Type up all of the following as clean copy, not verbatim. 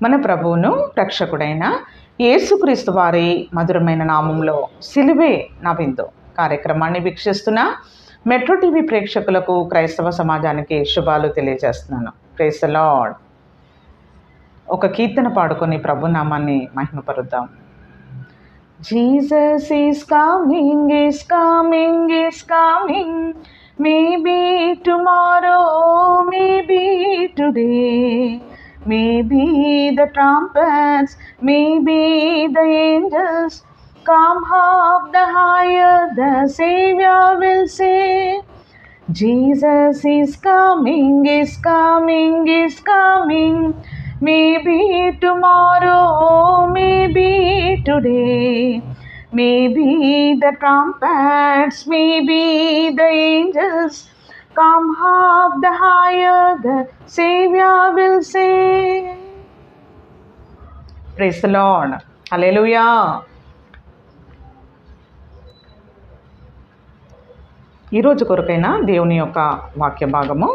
మన ప్రభువును రక్షకుడైన యేసుక్రీస్తు వారి మధురమైన నామంలో సిలువే నా విందు కార్యక్రమాన్ని వీక్షిస్తున్న మెట్రో టీవీ ప్రేక్షకులకు క్రైస్తవ సమాజానికి శుభాలు తెలియజేస్తున్నాను. Praise the lord. ఒక కీర్తన పాడుకొని ప్రభు నామాన్ని మహిమపరుద్దాం. Jesus is coming, is coming, is coming. Maybe tomorrow, maybe today, maybe the trumpets, maybe the angels come up the higher, the Savior will say, Jesus is coming, is coming, is coming. Maybe tomorrow, maybe today, maybe the trumpets, maybe the angels come up the higher, the Savior will say. Praise the Lord. Hallelujah. ఈరోజు కొరకైన దేవుని యొక్క వాక్య భాగము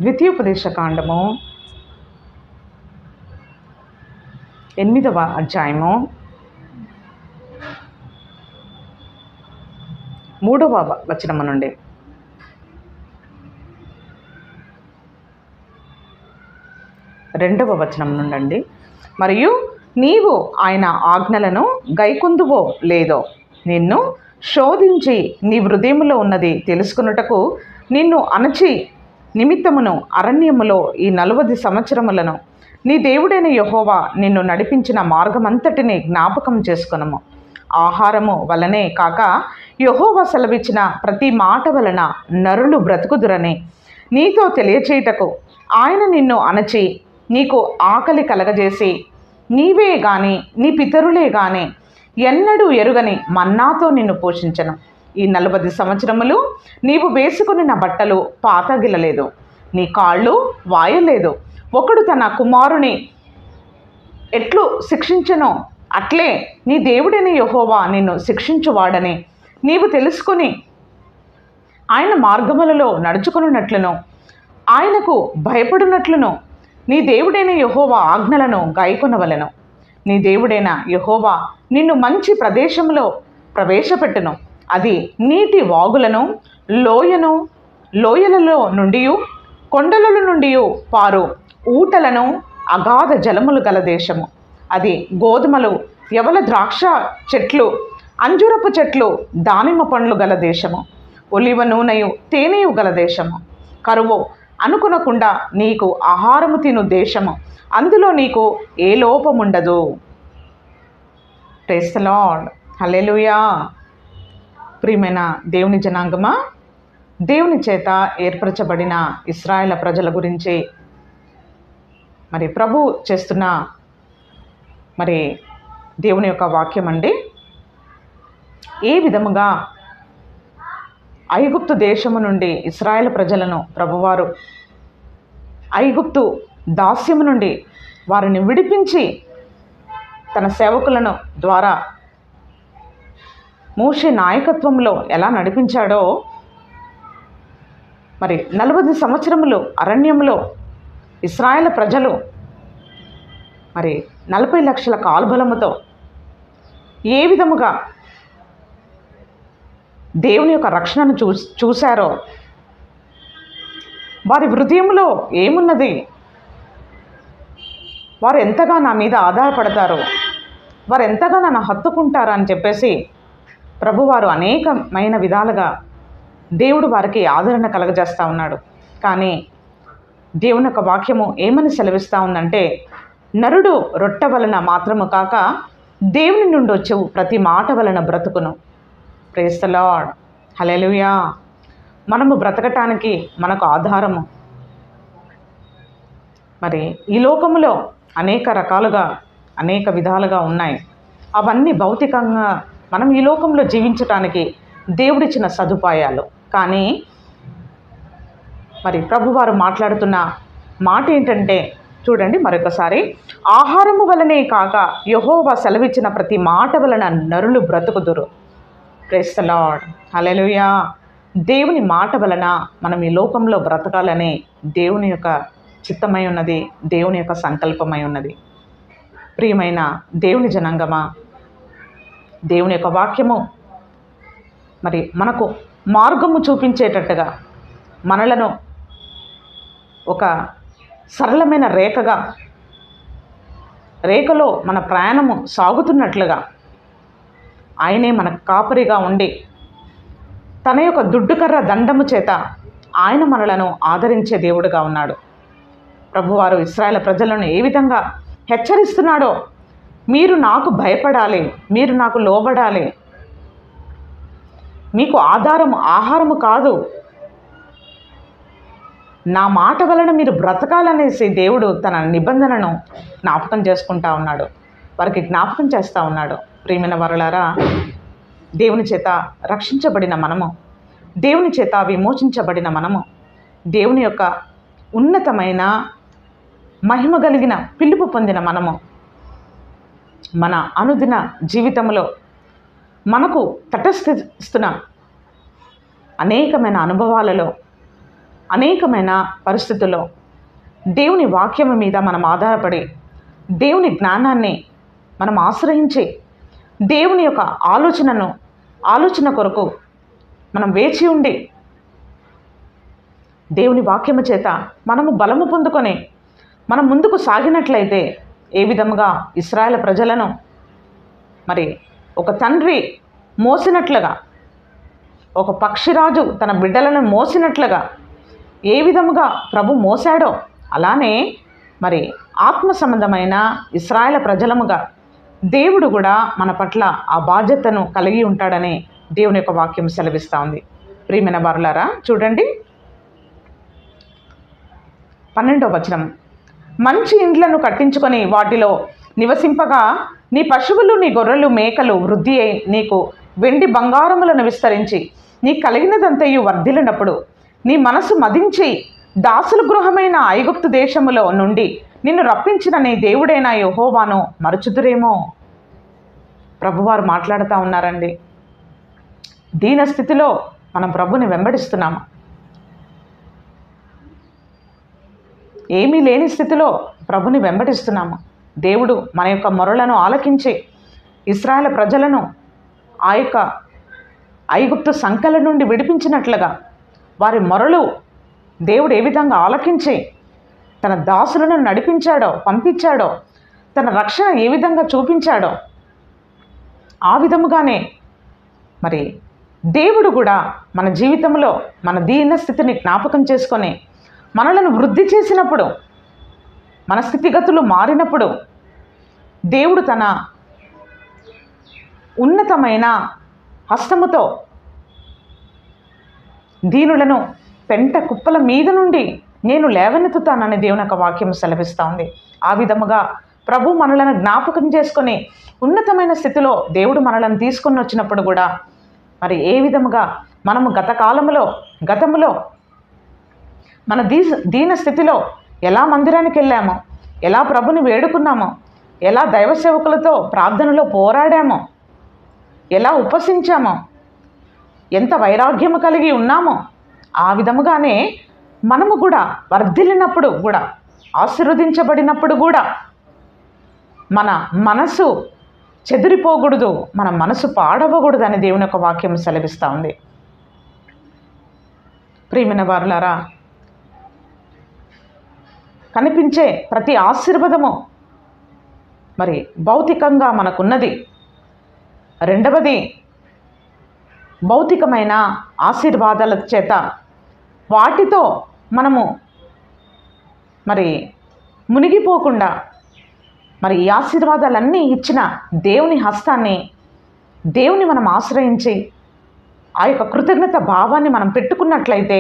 ద్వితీయోపదేశకాండము 8వ అధ్యాయము 3వ వచనము నుండి 2వ వచనం నుండి, మరియు నీవు ఆయన ఆజ్ఞలను గైకొందువో లేదో నిన్ను శోధించి నీ హృదయములో ఉన్నది తెలుసుకొనుటకు నిన్ను అణచి నిమిత్తమును అరణ్యములో ఈ 40 సంవత్సరములను నీ దేవుడైన యెహోవా నిన్ను నడిపించిన మార్గమంతటిని జ్ఞాపకం చేసుకొనుము. ఆహారము వలనే కాక యెహోవా సెలవిచ్చిన ప్రతి మాట వలన నరులు బ్రతుకుదురని నీతో తెలియచేయుటకు ఆయన నిన్ను అణచి నీకు ఆకలి కలగజేసి నీవే గాని నీ పితరులే గాని ఎన్నడూ ఎరుగని మన్నాతో నిన్ను పోషించను. ఈ 40 సంవత్సరములు నీవు వేసుకుని నా బట్టలు పాతగిలలేదు, నీ కాళ్ళు వాయలేదు. ఒకడు తన కుమారుని ఎట్లు శిక్షించెనో అట్లే నీ దేవుడైన యెహోవా నిన్ను శిక్షించువాడని నీవు తెలుసుకొని ఆయన మార్గములలో నడుచుకున్నట్లును ఆయనకు భయపడినట్లును నీ దేవుడైన యెహోవా ఆజ్ఞలను గైకొనవలెను. నీ దేవుడైన యెహోవా నిన్ను మంచి ప్రదేశంలో ప్రవేశపెట్టును. అది నీటి వాగులను లోయలలో నుండి కొండల నుండి పారు ఊటలను అగాధ జలములు గల దేశము. అది గోధుమలు యవల ద్రాక్ష చెట్లు అంజురపు చెట్లు దానిమ్మ పండ్లు గల దేశము. ఒలివ నూనెయు తేనెయు గల దేశము. కరువు అనుకునకుండా నీకు ఆహారము తిను దేశము. అందులో నీకు ఏ లోపముండదు. Praise the lord. హల్లెలూయా. ప్రియమైన దేవుని జనాంగమా, దేవుని చేత ఏర్పరచబడిన ఇశ్రాయేలు ప్రజల గురించి మరి ప్రభు చేస్తున్న మరి దేవుని యొక్క వాక్యం అండి. ఏ విధముగా ఐగుప్తు దేశము నుండి ఇశ్రాయేలు ప్రజలను ప్రభువారు ఐగుప్తు దాస్యము నుండి వారిని విడిపించి తన సేవకులను ద్వారా మోషే నాయకత్వంలో ఎలా నడిపించాడో, మరి 40 సంవత్సరములు అరణ్యంలో ఇశ్రాయేలు ప్రజలు మరి 40 లక్షల కాల్బలముతో ఏ విధముగా దేవుని యొక్క రక్షణను చూశారో, వారి హృదయంలో ఏమున్నది, వారు ఎంతగా నా మీద ఆధారపడతారో, వారు ఎంతగా నన్ను హత్తుకుంటారు అని చెప్పేసి ప్రభువారు అనేకమైన విధాలుగా దేవుడు వారికి ఆదరణ కలగజేస్తూ ఉన్నాడు. కానీ దేవుని యొక్క వాక్యము ఏమని సెలవిస్తూ ఉందంటే, నరుడు రొట్టె వలన మాత్రము కాక దేవుని నుండి వచ్చే ప్రతి మాట వలన బ్రతుకును. Praise the lord. హల్లెలూయా. మనము బ్రతకటానికి మనకు ఆధారము మరి ఈ లోకములో అనేక రకాలుగా అనేక విధాలుగా ఉన్నాయి. అవన్నీ భౌతికంగా మనం ఈ లోకంలో జీవించటానికి దేవుడిచ్చిన సదుపాయాలు. కానీ మరి ప్రభువారు మాట్లాడుతున్న మాట ఏంటంటే, చూడండి మరొకసారి, ఆహారము వలనే కాక యెహోవా సెలవిచ్చిన ప్రతి మాట వలన నరులు బ్రతుకుదురు. Praise the lord. హల్లెలూయా. దేవుని మాట వలన మనం ఈ లోకంలో బ్రతకాలని దేవుని యొక్క చిత్తమై ఉన్నది, దేవుని యొక్క సంకల్పమై ఉన్నది. ప్రియమైన దేవుని జనాంగమా, దేవుని యొక్క వాక్యము మరి మనకు మార్గము చూపించేటట్టుగా, మనలను ఒక సరళమైన రేఖలో మన ప్రయాణము సాగుతున్నట్లుగా ఆయనే మన కాపరిగా ఉండి తన యొక్క దుడ్డుకర్ర దండము చేత ఆయన మనలను ఆదరించే దేవుడుగా ఉన్నాడు. ప్రభువారు ఇశ్రాయేలు ప్రజలను ఏ విధంగా హెచ్చరిస్తున్నాడో, మీరు నాకు భయపడాలి, మీరు నాకు లోబడాలి, మీకు ఆహారము కాదు, నా మాట వలన మీరు బ్రతకాలనేసి దేవుడు తన నిబంధనను జ్ఞాపకం చేసుకుంటా ఉన్నాడు, వారికి జ్ఞాపకం చేస్తూ ఉన్నాడు. ప్రియమైన వరులారా, దేవుని చేత రక్షించబడిన మనము, దేవుని చేత విమోచించబడిన మనము, దేవుని యొక్క ఉన్నతమైన మహిమ కలిగిన పిలుపు పొందిన మనము, మన అనుదిన జీవితంలో మనకు తటస్థిస్తున్న అనేకమైన అనుభవాలలో, అనేకమైన పరిస్థితుల్లో దేవుని వాక్యము మీద మనం ఆధారపడి, దేవుని జ్ఞానాన్ని మనం ఆశ్రయించి, దేవుని యొక్క ఆలోచన కొరకు మనం వేచి ఉండి, దేవుని వాక్యము చేత మనము బలము పొందుకొని మనం ముందుకు సాగినట్లయితే, ఏ విధముగా ఇశ్రాయేలు ప్రజలను మరి ఒక తండ్రి మోసినట్లుగా, ఒక పక్షిరాజు తన బిడ్డలను మోసినట్లుగా ఏ విధముగా ప్రభు మోసాడో, అలానే మరి ఆత్మ సంబంధమైన ఇశ్రాయేలు ప్రజలముగా దేవుడు కూడా మన పట్ల ఆ బాధ్యతను కలిగి ఉంటాడని దేవుని యొక్క వాక్యం సెలవిస్తూ ఉంది. ప్రియమైన వారులారా, చూడండి 12వ వచనం. మంచి ఇండ్లను కట్టించుకొని వాటిలో నివసింపగా, నీ పశువులు, నీ గొర్రెలు, మేకలు వృద్ధి అయి నీకు వెండి బంగారములను విస్తరించి నీ కలిగినదంతయు వర్ధిల్లినప్పుడు, నీ మనసు మదించి దాసుల గృహమైన ఐగుప్తు దేశములో నుండి నిన్ను రప్పించిన నీ దేవుడైన యెహోవాను మరచుదురేమో. ప్రభువారు మాట్లాడుతూ ఉన్నారండి. దీన స్థితిలో మనం ప్రభుని వెంబడిస్తున్నాము. ఏమీ లేని స్థితిలో ప్రభుని వెంబడిస్తున్నాము. దేవుడు మన యొక్క మొరలను ఆలకించి ఇశ్రాయేలు ప్రజలను ఆ యొక్క ఐగుప్తు సంకెల నుండి విడిపించినట్లుగా వారి మొరలు దేవుడు ఏ విధంగా ఆలకించి తన దాసులను నడిపించాడో, పంపించాడో, తన రక్షణ ఏ విధంగా చూపించాడో, ఆ విధముగానే మరి దేవుడు కూడా మన జీవితంలో మన దీన స్థితిని జ్ఞాపకం చేసుకొని మనలను వృద్ధి చేసినప్పుడు, మన స్థితిగతులు మారినప్పుడు, దేవుడు తన ఉన్నతమైన హస్తముతో దీనులను పెంట కుప్పల మీద నుండి నేను లేవనెత్తుతానని దేవుని యొక్క వాక్యం సెలవిస్తూ ఉంది. ఆ విధముగా ప్రభు మనలను జ్ఞాపకం చేసుకొని ఉన్నతమైన స్థితిలో దేవుడు మనలను తీసుకొని వచ్చినప్పుడు కూడా మరి ఏ విధముగా మనము గతములో మన దీన స్థితిలో ఎలా మందిరానికి వెళ్ళామో, ఎలా ప్రభుని వేడుకున్నామో, ఎలా దైవ సేవకులతో ప్రార్థనలో పోరాడామో, ఎలా ఉపసించామో, ఎంత వైరాగ్యము కలిగి ఉన్నామో, ఆ విధముగానే మనము కూడా వర్ధిల్లినప్పుడు కూడా, ఆశీర్వదించబడినప్పుడు కూడా మన మనసు చెదిరిపోకూడదు, మన మనసు పాడవకూడదు అని దేవుని యొక్క వాక్యం సెలవిస్తూ ఉంది. ప్రియమైన వారులారా, కనిపించే ప్రతి ఆశీర్వాదము మరి భౌతికంగా మనకున్నది. రెండవది, భౌతికమైన ఆశీర్వాదాల చేత వాటితో మనము మరి మునిగిపోకుండా, మరి ఈ ఆశీర్వాదాలన్నీ ఇచ్చిన దేవుని హస్తాన్ని, దేవుని మనం ఆశ్రయించి ఆ యొక్క కృతజ్ఞత భావాన్ని మనం పెట్టుకున్నట్లయితే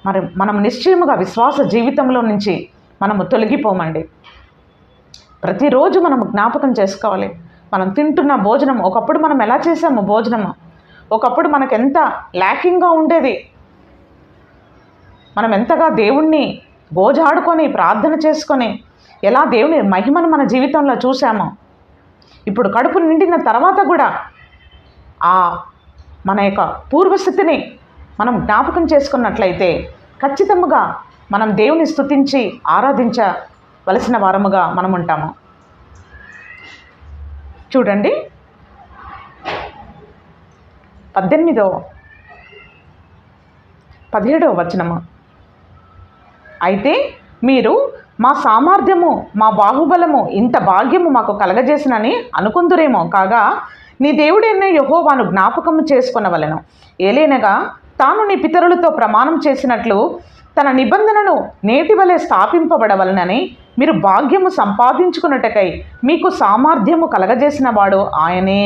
మరి మనం నిశ్చయముగా విశ్వాస జీవితంలో నుంచి మనము తొలగిపోమండి. ప్రతిరోజు మనం జ్ఞాపకం చేసుకోవాలి. మనం తింటున్న భోజనం, ఒకప్పుడు మనం ఎలా చేసాము భోజనము, ఒకప్పుడు మనకు ఎంత ల్యాకింగ్గా ఉండేది, మనం ఎంతగా దేవుణ్ణి గోజాడుకొని ప్రార్థన చేసుకొని ఎలా దేవుని మహిమను మన జీవితంలో చూసామో, ఇప్పుడు కడుపు నిండిన తర్వాత కూడా ఆ మన యొక్క పూర్వస్థితిని మనం జ్ఞాపకం చేసుకున్నట్లయితే ఖచ్చితంగా మనం దేవుని స్తుతించి ఆరాధించవలసిన వారముగా మనం ఉంటాము. చూడండి 17వ వచనము. అయితే మీరు మా సామర్థ్యము మా బాహుబలము ఇంత భాగ్యము మాకు కలగజేసినని అనుకుందురేమో, కాగా నీ దేవుడైన యెహోవాను జ్ఞాపకము చేసుకొనవలెను. ఏలైనగా తాను నీ పితరులతో ప్రమాణం చేసినట్లు తన నిబంధనను నేటి వలె స్థాపింపబడవలనని మీరు భాగ్యము సంపాదించుకున్నటకై మీకు సామర్థ్యము కలగజేసిన వాడు ఆయనే.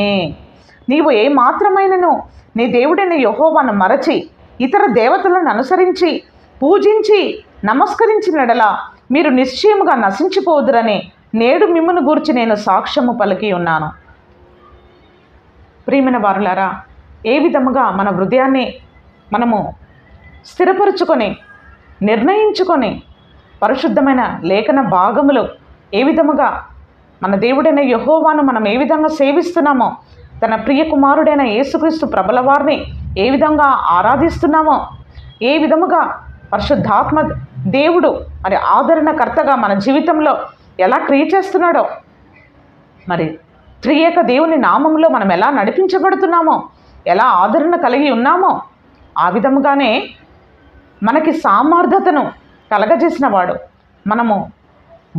నీవు ఏ మాత్రమైనను నీ దేవుడైన యెహోవాను మరచి ఇతర దేవతలను అనుసరించి పూజించి నమస్కరించినడలా మీరు నిశ్చయముగా నశించిపోదురని నేడు మిమ్మును గూర్చి నేను సాక్ష్యము పలికి ఉన్నాను. ప్రియమైన వారులారా, ఏ విధముగా మన హృదయాన్ని మనము స్థిరపరుచుకొని నిర్ణయించుకొని పరిశుద్ధమైన లేఖన భాగములు ఏ విధముగా మన దేవుడైన యెహోవాను మనం ఏ విధంగా సేవిస్తున్నామో, తన ప్రియ కుమారుడైన యేసుక్రీస్తు ప్రభుల వారిని ఏ విధంగా ఆరాధిస్తున్నామో, ఏ విధముగా పరిశుద్ధాత్మ దేవుడు మరి ఆదరణకర్తగా మన జీవితంలో ఎలా క్రియ చేస్తున్నాడో, మరి త్రియేక దేవుని నామంలో మనం ఎలా నడిపించబడుతున్నామో, ఎలా ఆదరణ కలిగి ఉన్నామో, ఆ విధముగానే మనకి సామర్థ్యతను కలగజేసిన వాడు. మనము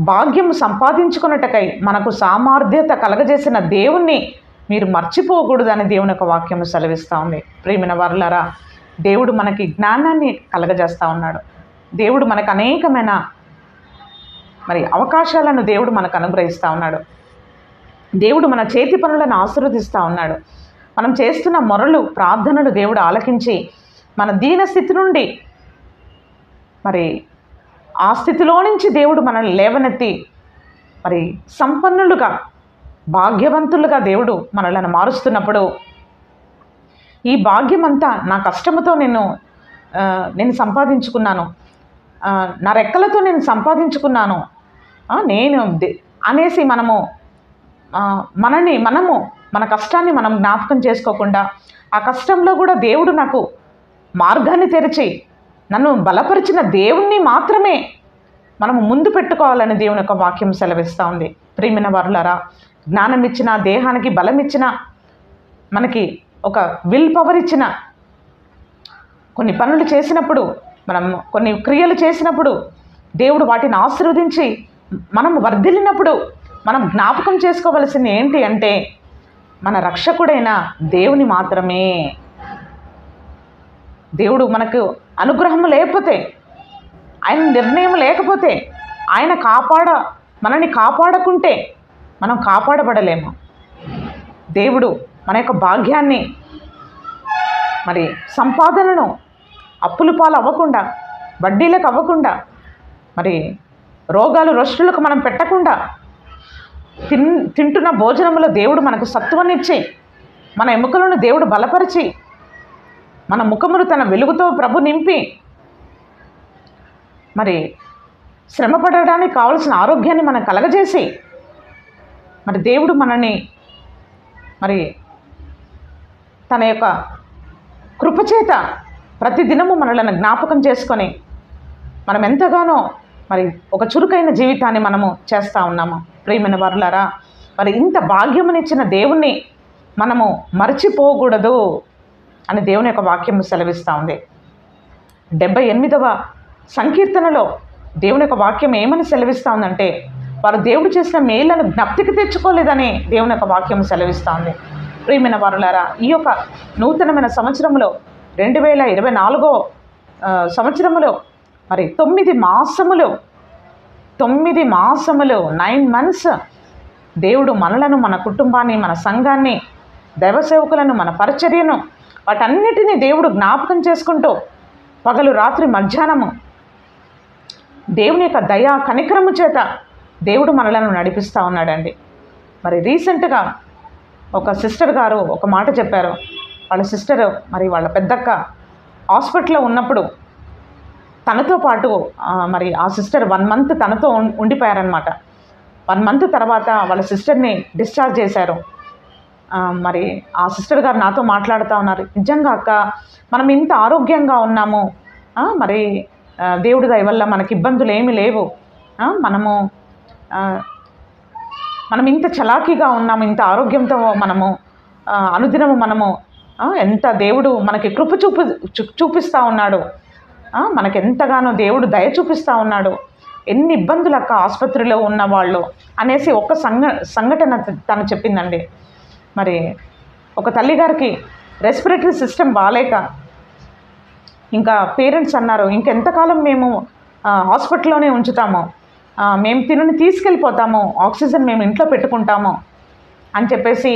భాగ్యము సంపాదించుకున్నటకై మనకు సామర్థ్యత కలగజేసిన దేవుణ్ణి మీరు మర్చిపోకూడదని దేవుని యొక్క వాక్యము సెలవిస్తూ ఉంది. ప్రియమైన వారులారా, దేవుడు మనకి జ్ఞానాన్ని కలగజేస్తూ ఉన్నాడు. దేవుడు మనకు అనేకమైన మరి అవకాశాలను దేవుడు మనకు అనుగ్రహిస్తూ ఉన్నాడు. దేవుడు మన చేతి పనులను ఆశీర్వదిస్తూ ఉన్నాడు. మనం చేస్తున్న మొరలు ప్రార్థనలు దేవుడు ఆలకించి మన దీన స్థితి నుండి మరి ఆ స్థితిలో నుంచి దేవుడు మనల్ని లేవనెత్తి మరి సంపన్నులుగా భాగ్యవంతులుగా దేవుడు మనలను మారుస్తున్నప్పుడు ఈ భాగ్యమంతా నా కష్టముతో నేను సంపాదించుకున్నాను, నా రెక్కలతో నేను సంపాదించుకున్నాను అనేసి మనము మన కష్టాన్ని మనం జ్ఞాపకం చేసుకోకుండా ఆ కష్టంలో కూడా దేవుడు నాకు మార్గాన్ని తెరిచి నన్ను బలపరిచిన దేవుణ్ణి మాత్రమే మనము ముందు పెట్టుకోవాలని దేవుని యొక్క వాక్యం సెలవిస్తూ ఉంది. ప్రియమైన వారులారా, జ్ఞానం ఇచ్చిన, దేహానికి బలం ఇచ్చిన, మనకి ఒక విల్ పవర్ ఇచ్చిన, కొన్ని పనులు చేసినప్పుడు, మనం కొన్ని క్రియలు చేసినప్పుడు దేవుడు వాటిని ఆశీర్వదించి మనము వర్ధిల్లినప్పుడు మనం జ్ఞాపకం చేసుకోవలసింది ఏంటి అంటే మన రక్షకుడైన దేవుని మాత్రమే. దేవుడు మనకు అనుగ్రహం లేకపోతే, ఆయన నిర్ణయం లేకపోతే, ఆయన మనల్ని కాపాడకుంటే మనం కాపాడబడలేము. దేవుడు మన యొక్క భాగ్యాన్ని మరి సంపాదనను అప్పుల పాలు అవ్వకుండా, వడ్డీలకు అవ్వకుండా, మరి రోగాలు రొష్టులకు మనం పెట్టకుండా తింటున్న భోజనంలో దేవుడు మనకు సత్వాన్నిచ్చి మన ఎముకలను దేవుడు బలపరిచి మన ముఖమును తన వెలుగుతో ప్రభు నింపి మరి శ్రమపడడానికి కావలసిన ఆరోగ్యాన్ని మనం కలగజేసి మరి దేవుడు మనల్ని మరి తన యొక్క కృపచేత ప్రతిదినము మనలను జ్ఞాపకం చేసుకొని మనం ఎంతగానో మరి ఒక చురుకైన జీవితాన్ని మనము చేస్తూ ఉన్నాము. ప్రియమైన వారులారా, మరి ఇంత భాగ్యమునిచ్చిన దేవుణ్ణి మనము మర్చిపోకూడదు అని దేవుని యొక్క వాక్యం సెలవిస్తూ ఉంది. 78వ సంకీర్తనలో దేవుని యొక్క వాక్యం ఏమని సెలవిస్తూ ఉందంటే, వారు దేవుడు చేసిన మేళ్లను జ్ఞప్తికి తెచ్చుకోలేదని దేవుని యొక్క వాక్యం సెలవిస్తూ ఉంది. ప్రియమైన వారులారా, ఈ యొక్క నూతనమైన సంవత్సరంలో 2024వ సంవత్సరంలో మరి 9 మాసములు 9 months దేవుడు మనలను, మన కుటుంబాన్ని, మన సంఘాన్ని, దైవ సేవకులను, మన పరిచర్యను వాటన్నిటినీ దేవుడు జ్ఞాపకం చేసుకుంటూ పగలు రాత్రి మధ్యాహ్నము దేవుని యొక్క దయా కనికరము చేత దేవుడు మనలను నడిపిస్తూ ఉన్నాడండి. మరి రీసెంట్గా ఒక సిస్టర్ గారు ఒక మాట చెప్పారు. వాళ్ళ సిస్టర్ మరి వాళ్ళ పెద్దక్క హాస్పిటల్లో ఉన్నప్పుడు తనతో పాటు మరి ఆ సిస్టర్ 1 month తనతో ఉండిపోయారనమాట. 1 month తర్వాత వాళ్ళ సిస్టర్ని డిశ్చార్జ్ చేశారు. మరి ఆ సిస్టర్ గారు నాతో మాట్లాడుతూ ఉన్నారు, నిజంగా అక్క మనం ఇంత ఆరోగ్యంగా ఉన్నాము, మరి దేవుడి దయ వల్ల మనకి ఇబ్బందులు ఏమీ లేవు, మనము మనం ఇంత చలాకీగా ఉన్నాము, ఇంత ఆరోగ్యంతో మనము అనుదినము మనము ఎంత దేవుడు మనకి కృప చూపిస్తూ ఉన్నాడు, మనకి ఎంతగానో దేవుడు దయ చూపిస్తూ ఉన్నాడు, ఎన్ని ఇబ్బందులు అక్క ఆసుపత్రిలో ఉన్నవాళ్ళు అనేసి ఒక్క సంఘటన తను చెప్పిందండి. మరి ఒక తల్లిగారికి రెస్పిరేటరీ సిస్టమ్ బాగాలేక ఇంకా పేరెంట్స్ అన్నారు, ఇంకెంతకాలం మేము హాస్పిటల్లోనే ఉంచుతాము, మేము తినని తీసుకెళ్ళిపోతాము, ఆక్సిజన్ మేము ఇంట్లో పెట్టుకుంటాము అని చెప్పేసి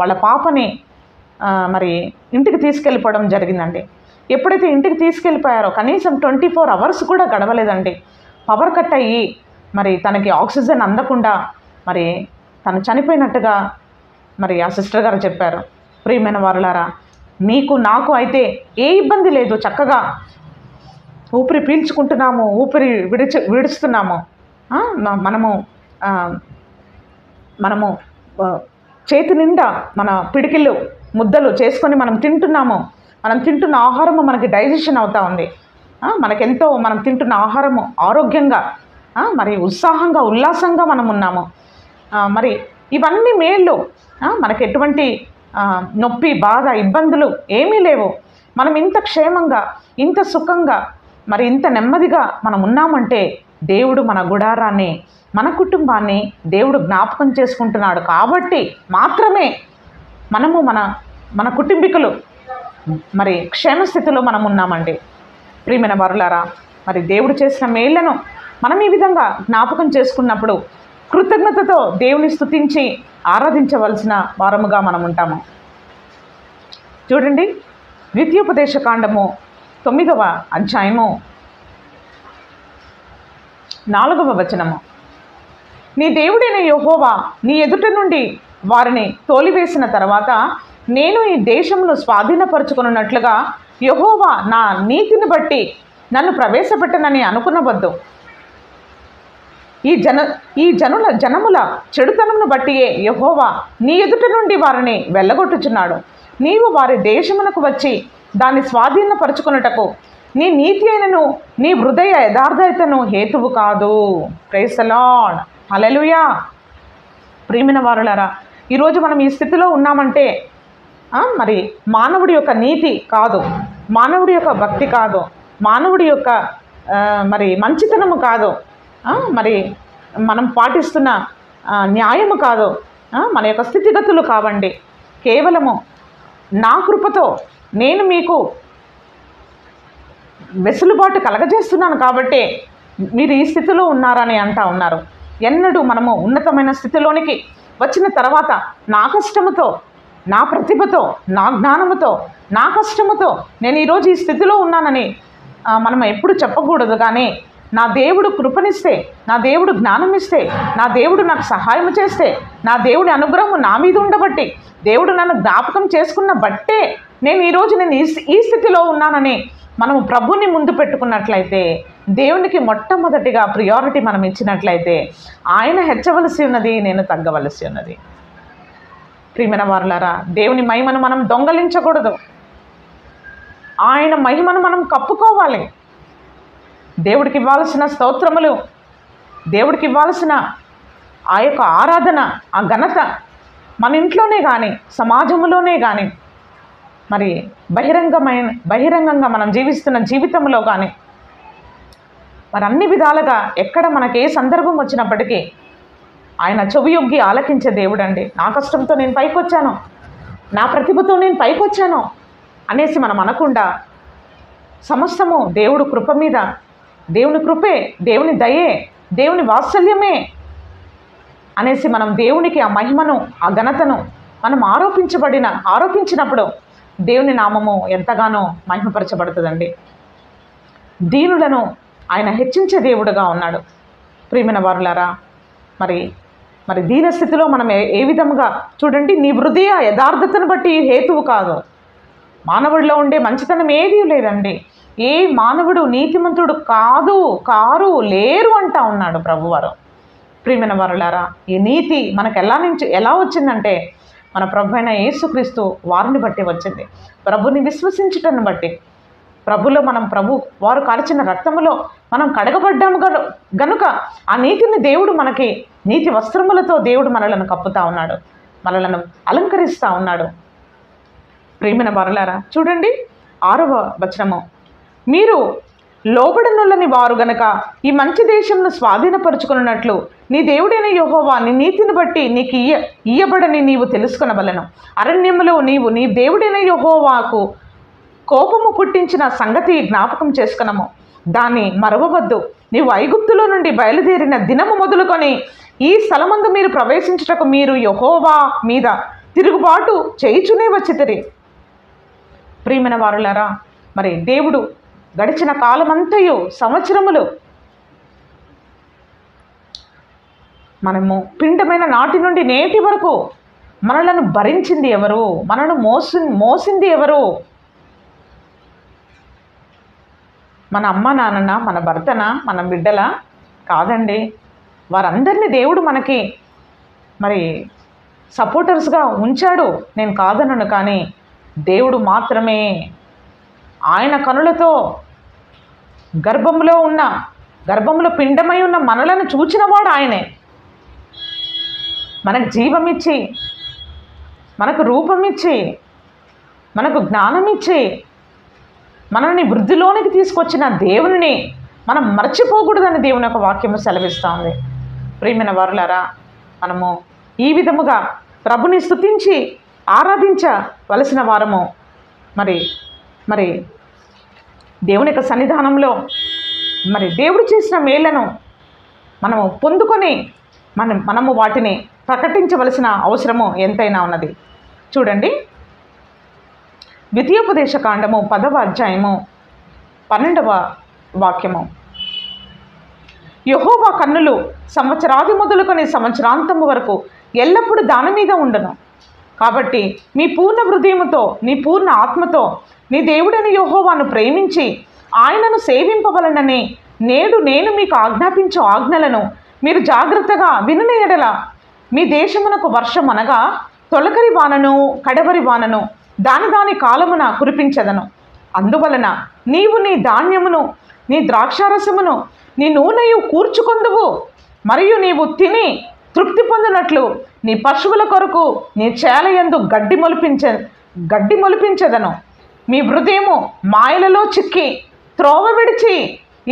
వాళ్ళ పాపని మరి ఇంటికి తీసుకెళ్ళిపోవడం జరిగిందండి. ఎప్పుడైతే ఇంటికి తీసుకెళ్ళిపోయారో కనీసం 24 hours కూడా గడవలేదండి, పవర్ కట్ అయ్యి మరి తనకి ఆక్సిజన్ అందకుండా మరి తను చనిపోయినట్టుగా మరి ఆ సిస్టర్ గారు చెప్పారు. ప్రియమైన వారులారా, నీకు నాకు అయితే ఏ ఇబ్బంది లేదు, చక్కగా ఊపిరి పీల్చుకుంటున్నాము, ఊపిరి విడుస్తున్నాము, మనము చేతి నిండా మన పిడికిళ్ళు ముద్దలు చేసుకొని మనం తింటున్నాము, మనం తింటున్న ఆహారము మనకి డైజెషన్ అవుతూ ఉంది, మనకెంతో మనం తింటున్న ఆహారము ఆరోగ్యంగా మరి ఉత్సాహంగా ఉల్లాసంగా మనం ఉన్నాము. మరి ఇవన్నీ మేళ్ళు, మనకి ఎటువంటి నొప్పి బాధ ఇబ్బందులు ఏమీ లేవు. మనం ఇంత క్షేమంగా ఇంత సుఖంగా మరి ఇంత నెమ్మదిగా మనం ఉన్నామంటే దేవుడు మన గుడారాన్ని మన కుటుంబాన్ని దేవుడు జ్ఞాపకం చేసుకుంటున్నాడు కాబట్టి మాత్రమే మనము మన కుటుంబీకులు మరి క్షేమస్థితిలో మనం ఉన్నామండి. ప్రియమైన వారులారా, మరి దేవుడు చేసిన మేళ్లను మనం ఈ విధంగా జ్ఞాపకం చేసుకున్నప్పుడు కృతజ్ఞతతో దేవుని స్తుతించి ఆరాధించవలసిన వారముగా మనం ఉంటాము. చూడండి, ద్వితీయోపదేశకాండము 9వ అధ్యాయము 4వ వచనము. నీ దేవుడైన యెహోవా నీ ఎదుట నుండి వారిని తోలివేసిన తర్వాత నేను ఈ దేశమును స్వాధీనపరుచుకున్నట్లుగా యెహోవా నా నీతిని బట్టి నన్ను ప్రవేశపెట్టనని అనుకునవద్దు. ఈ జనముల చెడుతనమును బట్టియే యెహోవా నీ ఎదుట నుండి వారిని వెళ్ళగొట్టుచున్నాడు. నీవు వారి దేశమునకు వచ్చి దాన్ని స్వాధీనపరుచుకున్నటకు నీ నీతి అయినను నీ హృదయ యథార్థతను హేతువు కాదు. Praise the lord, hallelujah. ప్రియమైన వారులారా, ఈరోజు మనం ఈ స్థితిలో ఉన్నామంటే మరి మానవుడి యొక్క నీతి కాదు, మానవుడి యొక్క భక్తి కాదు, మానవుడి యొక్క మరి మంచితనము కాదు, మరి మనం పాటిస్తున్న న్యాయము కాదు, మన యొక్క స్థితిగతులు కావండి. కేవలము నా కృపతో నేను మీకు వెసులుబాటు కలగజేస్తున్నాను కాబట్టి మీరు ఈ స్థితిలో ఉన్నారని అంటా ఉన్నారు. ఎన్నడూ మనము ఉన్నతమైన స్థితిలోనికి వచ్చిన తర్వాత నా కష్టముతో, నా ప్రతిభతో, నా జ్ఞానముతో, నా కష్టముతో నేను ఈరోజు ఈ స్థితిలో ఉన్నానని మనం ఎప్పుడు చెప్పకూడదు. కానీ నా దేవుడు కృపనిస్తే, నా దేవుడు జ్ఞానం ఇస్తే, నా దేవుడు నాకు సహాయం చేస్తే, నా దేవుడి అనుగ్రహం నా మీద ఉండబట్టి, దేవుడు నన్ను జ్ఞాపకం చేసుకున్న బట్టే నేను ఈరోజు ఈ స్థితిలో ఉన్నానని మనము ప్రభుని ముందు పెట్టుకున్నట్లయితే, దేవునికి మొట్టమొదటిగా ప్రియారిటీ మనం ఇచ్చినట్లయితే ఆయన హెచ్చవలసి ఉన్నది, నేను తగ్గవలసి ఉన్నది. ప్రియమైన వారులారా, దేవుని మహిమను మనం దొంగలించకూడదు, ఆయన మహిమను మనం కప్పుకోవాలి. దేవుడికి ఇవ్వాల్సిన స్తోత్రములు, దేవుడికి ఇవ్వాల్సిన ఆ యొక్క ఆరాధన, ఆ ఘనత మన ఇంట్లోనే కానీ సమాజంలోనే కానీ మరి బహిరంగంగా మనం జీవిస్తున్న జీవితంలో కానీ మరి అన్ని విధాలుగా ఎక్కడ మనకి ఏ సందర్భం వచ్చినప్పటికీ ఆయన చెవియొగ్గి ఆలకించే దేవుడు అండి. నా కష్టంతో నేను పైకి వచ్చాను, నా ప్రతిభతో నేను పైకి వచ్చాను అనేసి మనం అనకుండా సమస్తము దేవుడు కృప మీద, దేవుని కృపే, దేవుని దయే, దేవుని వాత్సల్యమే అనేసి మనం దేవునికి ఆ మహిమను, ఆ ఘనతను మనం ఆరోపించినప్పుడు దేవుని నామము ఎంతగానో మహిమపరచబడుతుందండి. దీనులను ఆయన హెచ్చించే దేవుడుగా ఉన్నాడు. ప్రియమైన వారులారా, మరి దీనస్థితిలో మనం ఏ విధముగా చూడండి, నీ హృదయ యథార్థతను బట్టి హేతువు కాదు. మానవుడిలో ఉండే మంచితనం ఏదీ లేదండి. ఏ మానవుడు నీతిమంతుడు కారు లేరు అంటా ఉన్నాడు ప్రభువారు. ప్రియమైన వారులారా, ఈ నీతి మనకు ఎలా వచ్చిందంటే మన ప్రభు అయిన యేసుక్రీస్తు వారిని బట్టి వచ్చింది. ప్రభుని విశ్వసించుటను బట్టి, ప్రభులో మనం వారు కార్చిన రక్తములో మనం కడగబడ్డాము గనుక ఆ నీతిని దేవుడు మనకి నీతి వస్త్రములతో దేవుడు మనలను కప్పుతా ఉన్నాడు, మనలను అలంకరిస్తూ ఉన్నాడు. ప్రియమైన వారలారా, చూడండి 6వ వచనము, మీరు లోబడనులని వారు గనక ఈ మంచి దేశంను స్వాధీనపరుచుకున్నట్లు నీ దేవుడైన యెహోవా నీ నీతిని బట్టి నీకు ఇయ్యబడని నీవు తెలుసుకొనవలెను. అరణ్యములో నీవు నీ దేవుడైన యెహోవాకు కోపము పుట్టించిన సంగతి జ్ఞాపకం చేసుకునము, దాన్ని మరవవద్దు. నీవు ఐగుప్తులో నుండి బయలుదేరిన దినము మొదలుకొని ఈ స్థలమందు మీరు ప్రవేశించుటకు మీరు యెహోవా మీద తిరుగుబాటు చేయుచునే వచ్చితిరి. ప్రియమైన వారులారా, మరి దేవుడు గడిచిన కాలమంతయు సంవత్సరములు మనము పిండమైన నాటి నుండి నేటి వరకు మనలను భరించింది ఎవరు? మనను మోసింది ఎవరు? మన అమ్మ నాన్ననా, మన భర్తనా, మన బిడ్డలా? కాదండి. వారందరినీ దేవుడు మనకి మరి సపోర్టర్స్గా ఉంచాడు, నేను కాదనను. కానీ దేవుడు మాత్రమే ఆయన కనులతో గర్భంలో పిండమై ఉన్న మనలను చూచినవాడు ఆయనే. మనకు జీవమిచ్చి, మనకు రూపమిచ్చి, మనకు జ్ఞానమిచ్చి, మనల్ని వృద్ధిలోనికి తీసుకొచ్చిన దేవుని మనం మర్చిపోకూడదని దేవుని యొక్క వాక్యము సెలవిస్తూ ఉంది. ప్రియమైన వారులారా, మనము ఈ విధముగా ప్రభుని స్తుతించి ఆరాధించవలసిన వారము. మరి దేవుని యొక్క సన్నిధానంలో మరి దేవుడు చేసిన మేళ్లను మనము పొందుకొని మనము వాటిని ప్రకటించవలసిన అవసరము ఎంతైనా ఉన్నది. చూడండి, ద్వితీయోపదేశ కాండము 10వ అధ్యాయము 12వ వాక్యము, యెహోవా కన్నులు సంవత్సరాది మొదలుకొని సంవత్సరాంతము వరకు ఎల్లప్పుడూ దాని మీద ఉండను. కాబట్టి మీ పూర్ణ హృదయముతో, నీ పూర్ణ ఆత్మతో నీ దేవుడైన యెహోవాను ప్రేమించి ఆయనను సేవింపవలనని నేడు నేను మీకు ఆజ్ఞాపించు ఆజ్ఞలను మీరు జాగ్రత్తగా వినుని ఎడల మీ దేశమునకు వర్షం అనగా తొలకరి వానను కడవరి వానను దాని కాలమున కురిపించదను. అందువలన నీవు నీ ధాన్యమును, నీ ద్రాక్షారసమును, నీ నూనెయు కూర్చుకొందువు. మరియు నీవు తిని తృప్తి పొందినట్లు నీ పశువుల కొరకు నీ చేలయందు గడ్డి మొలిపించదను. మీ హృదయము మాయలలో చిక్కి త్రోవ విడిచి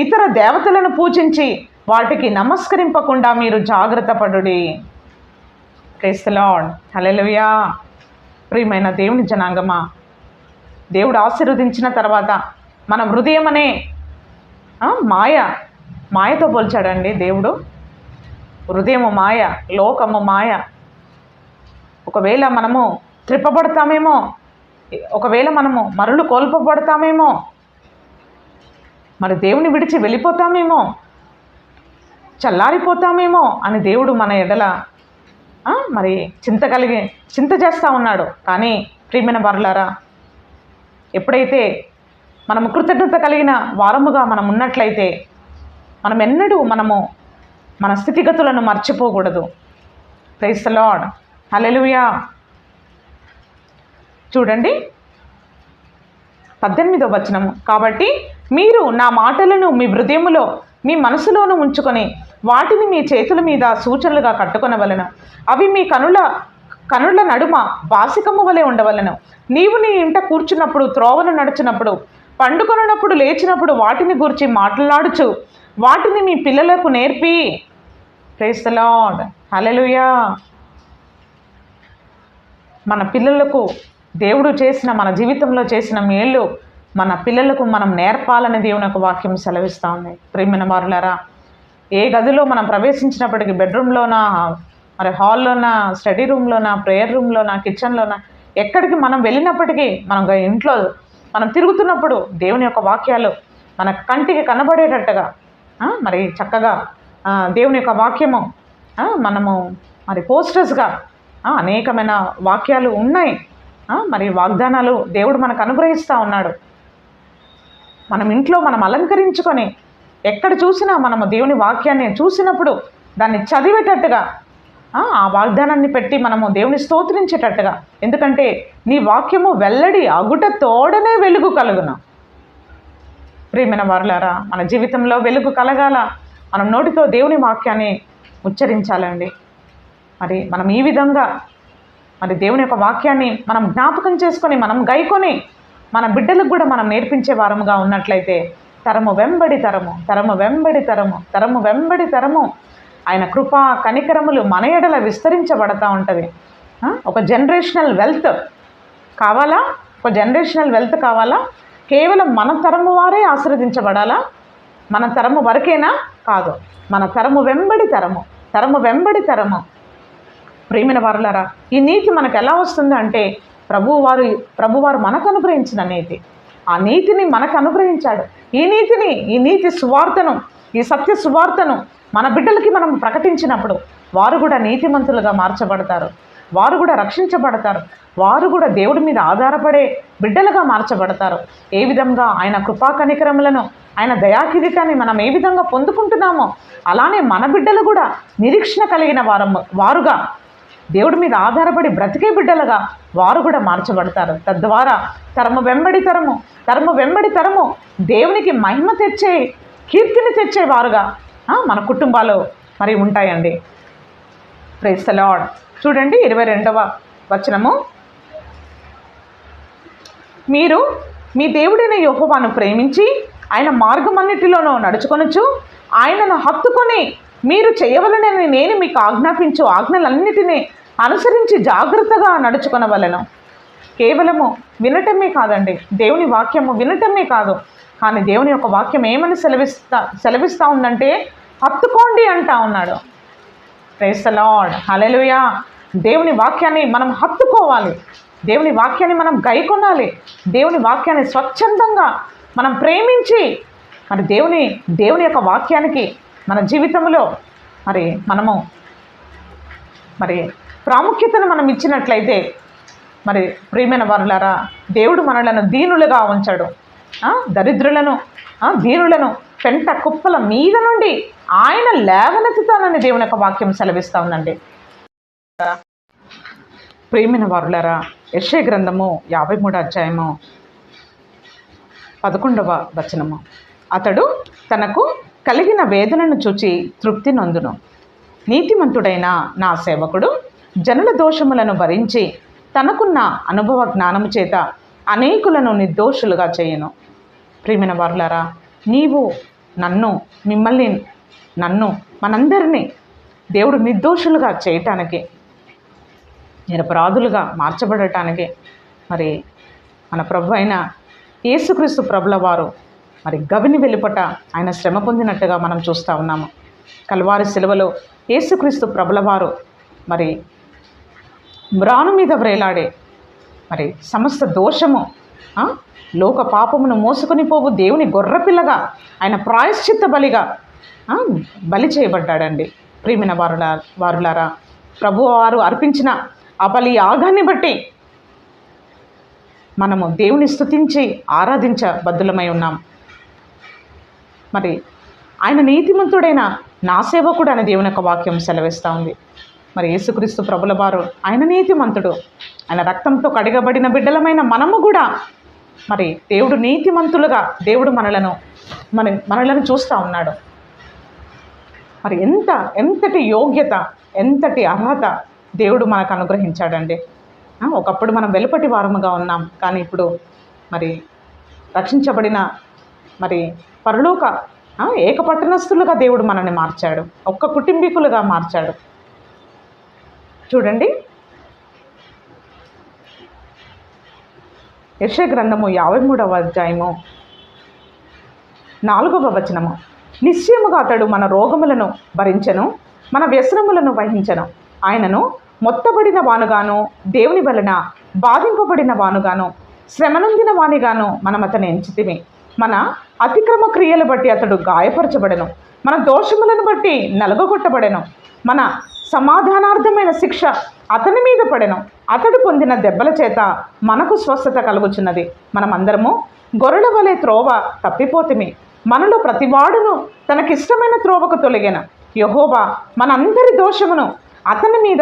ఇతర దేవతలను పూజించి వాటికి నమస్కరింపకుండా మీరు జాగ్రత్త పడుడి. Praise the lord. హల్లెలూయా. ప్రియమైన దేవుని జనాంగమా, దేవుడు ఆశీర్వదించిన తర్వాత మన హృదయం అనే మాయతో పోల్చాడండి దేవుడు. హృదయము మాయ, లోకము మాయ. ఒకవేళ మనము త్రిప్పబడతామేమో, ఒకవేళ మనము మరులు కోల్పబడతామేమో, మరి దేవుని విడిచి వెళ్ళిపోతామేమో, చల్లారిపోతామేమో అని దేవుడు మన ఎడల మరి చింత చేస్తూ ఉన్నాడు. కానీ ప్రియమైన వారులారా, ఎప్పుడైతే మనము కృతజ్ఞత కలిగిన వారముగా మనం ఉన్నట్లయితే మనం ఎన్నడూ మన స్థితిగతులను మర్చిపోకూడదు. Praise the lord. హల్లెలూయా. చూడండి 18వ వచనము, కాబట్టి మీరు నా మాటలను మీ హృదయములో మీ మనసులోనూ ఉంచుకొని వాటిని మీ చేతుల మీద సూచనలుగా కట్టుకొనవలెను. అవి మీ కనుల నడుమ బాసికము వలె ఉండవలెను. నీవు నీ ఇంట కూర్చున్నప్పుడు, త్రోవను నడుచున్నప్పుడు, పండుకొనున్నప్పుడు, లేచినప్పుడు వాటిని గురించి మాట్లాడుచు వాటిని మీ పిల్లలకు నేర్పి. Praise the lord. హల్లెలూయా. మన పిల్లలకు దేవుడు చేసిన, మన జీవితంలో చేసిన మేళ్ళు మన పిల్లలకు మనం నేర్పాలని దేవుని యొక్క వాక్యం సెలవిస్తూ ఉంది. ప్రియమైన వారులారా, ఏ గదిలో మనం ప్రవేశించినప్పటికీ, బెడ్రూమ్లోనా, మరి హాల్లోనా, స్టడీ రూమ్లోనా, ప్రేయర్ రూమ్లోనా, కిచెన్లోనా, ఎక్కడికి మనం వెళ్ళినప్పటికీ, ఇంట్లో మనం తిరుగుతున్నప్పుడు దేవుని యొక్క వాక్యాలు మన కంటికి కనబడేటట్టుగా మరి చక్కగా దేవుని యొక్క వాక్యము మనము మరి పోస్టర్స్గా అనేకమైన వాక్యాలు ఉన్నాయి. మరి వాగ్దానాలు దేవుడు మనకు అనుగ్రహిస్తూ ఉన్నాడు. మనం ఇంట్లో మనం అలంకరించుకొని ఎక్కడ చూసినా మనము దేవుని వాక్యాన్ని చూసినప్పుడు దాన్ని చదివేటట్టుగా ఆ వాగ్దానాన్ని పెట్టి మనము దేవుని స్తోత్రించేటట్టుగా, ఎందుకంటే నీ వాక్యము వెల్లడి అగుట తోడనే వెలుగు కలుగును. ప్రియమైన వారులారా, మన జీవితంలో వెలుగు కలగాల, మనం నోటితో దేవుని వాక్యాన్ని ఉచ్చరించాలండి. మరి మనం ఈ విధంగా మరి దేవుని యొక్క వాక్యాన్ని మనం జ్ఞాపకం చేసుకొని, మనం గైకొని మన బిడ్డలకు కూడా మనం నేర్పించే వారముగా ఉన్నట్లయితే తరము వెంబడి తరము, తరము వెంబడి తరము, తరము వెంబడి తరము ఆయన కృపా కనికరములు మన ఎడల విస్తరించబడతా ఉంటుంది. ఒక జనరేషనల్ వెల్త్ కావాలా? ఒక జనరేషనల్ వెల్త్ కావాలా? కేవలం మన తరము వారే ఆశీర్వదించబడాలా? మన తరము వరకేనా? కాదు, మన తరము వెంబడి తరము, తరము వెంబడి తరము. ప్రియమైన వారులారా, ఈ నీతి మనకు ఎలా వస్తుంది అంటే ప్రభువారు మనకు అనుగ్రహించిన నీతి. ఆ నీతిని మనకు అనుగ్రహించాడు. ఈ నీతి సువార్తను, ఈ సత్య సువార్తను మన బిడ్డలకి మనం ప్రకటించినప్పుడు వారు కూడా నీతిమంతులుగా మార్చబడతారు, వారు కూడా రక్షించబడతారు, వారు కూడా దేవుడి మీద ఆధారపడే బిడ్డలుగా మార్చబడతారు. ఏ విధంగా ఆయన కృపా కనికరములను, ఆయన దయాకిరీటాన్ని మనం ఏ విధంగా పొందుకుంటున్నామో అలానే మన బిడ్డలు కూడా నిరీక్షణ కలిగిన వారుగా, దేవుడి మీద ఆధారపడి బ్రతికే బిడ్డలుగా వారు కూడా మార్చబడతారు. తద్వారా తరము వెంబడి తరము, తరము వెంబడి తరము దేవునికి మహిమ తెచ్చే, కీర్తిని తెచ్చేవారుగా మన కుటుంబాలు మరి ఉంటాయండి. Praise the Lord. చూడండి 22వ వచనము, మీరు మీ దేవుడైన యెహోవాను ప్రేమించి ఆయన మార్గమన్నిటిలోనూ నడుచుకొనుచు ఆయనను హత్తుకొని మీరు చేయవలనని నేను మీకు ఆజ్ఞాపించు ఆజ్ఞలన్నిటినీ అనుసరించి జాగ్రత్తగా నడుచుకొనవలెను. కేవలము వినటమే కాదండి, దేవుని వాక్యము వినటమే కాదు, కానీ దేవుని యొక్క వాక్యం ఏమని సెలవిస్తూ ఉందంటే హత్తుకోండి అంటా ఉన్నాడు. Praise the lord, hallelujah. దేవుని వాక్యాన్ని మనం హత్తుకోవాలి, దేవుని వాక్యాన్ని మనం గైకొనాలి, దేవుని వాక్యాన్ని స్వచ్ఛందంగా మనం ప్రేమించి మరి దేవుని యొక్క వాక్యానికి మన జీవితంలో మనము ప్రాముఖ్యతను మనం ఇచ్చినట్లయితే మరి ప్రియమైన వారులారా, దేవుడు మనలను దీనులుగా ఉంచాడు. దరిద్రులను, దీనులను పెంట కుప్పల మీద నుండి ఆయన లేవనెత్తుతానని దేవుని యొక్క వాక్యం సెలవిస్తూ ఉందండి. ప్రియమైన వారులారా, యెషయా గ్రంథము 53వ అధ్యాయము 11వ వచనము, అతడు తనకు కలిగిన వేదనను చూచి తృప్తి నొందును. నీతిమంతుడైన నా సేవకుడు జనుల దోషములను భరించి తనకున్న అనుభవ జ్ఞానము చేత అనేకులను నిర్దోషులుగా చేయను. ప్రియమైన వారులారా, నీవు మిమ్మల్ని మనందరినీ దేవుడు నిర్దోషులుగా చేయటానికి, నిరపరాధులుగా మార్చబడటానికి మరి మన ప్రభు అయిన యేసుక్రీస్తు ప్రభుల వారు మరి గవిని వెలుపట ఆయన శ్రమ పొందినట్టుగా మనం చూస్తూ ఉన్నాము. కల్వారి శిలువలో యేసుక్రీస్తు ప్రభుల వారు మరి మ్రాను మీద వ్రేలాడే మరి సమస్త దోషము, లోక పాపమును మోసుకొని పోవు దేవుని గొర్రెపిల్లగా ఆయన ప్రాయశ్చిత్త బలిగా బలి చేయబడ్డాడండి. ప్రియమైన వారులారా, ప్రభువారు అర్పించిన ఆ బలి యాగాన్ని బట్టి మనము దేవుని స్తుతించి ఆరాధించబద్ధులమై ఉన్నాం. మరి ఆయన నీతిమంతుడైన నా సేవకుడు అనే దేవుని యొక్క వాక్యం సెలవిస్తూ ఉంది. మరి యేసుక్రీస్తు ప్రభుల వారు ఆయన నీతిమంతుడు, ఆయన రక్తంతో కడిగబడిన బిడ్డలమైన మనము కూడా మరి దేవుడు నీతిమంతులుగా దేవుడు మనలను చూస్తూ ఉన్నాడు. మరి ఎంతటి యోగ్యత, ఎంతటి అర్హత దేవుడు మనకు అనుగ్రహించాడండి. ఒకప్పుడు మనం వెలుపటి వారముగా ఉన్నాం, కానీ ఇప్పుడు మరి రక్షించబడిన మరి పరలోక ఏకపట్టణస్థులుగా దేవుడు మనల్ని మార్చాడు, ఒక్క కుటుంబీకులుగా మార్చాడు. చూడండి యెషయా గ్రంథము 53వ అధ్యాయము 4వ వచనము, నిశ్చయముగా అతడు మన రోగములను భరించెను, మన వ్యసనములను వహించెను, ఆయనను మొత్తబడిన వానుగాను దేవుని వలన బాధింపబడిన వానుగాను శ్రమనొందిన వానిగాను మనం అతన్ని ఎంచితిమి. మన అతిక్రమ క్రియలు బట్టి అతడు గాయపరచబడెను, మన దోషములను బట్టి నలగొట్టబడెను, మన సమాధానార్థమైన శిక్ష అతని మీద పడెను, అతడు పొందిన దెబ్బల చేత మనకు స్వస్థత కలుగుచున్నది. మనమందరము గొర్రెల వలె త్రోవ తప్పిపోతిమి, మనలో ప్రతివాడును తనకిష్టమైన త్రోవకు తొలగిన. యెహోవా మనందరి దోషమును అతని మీద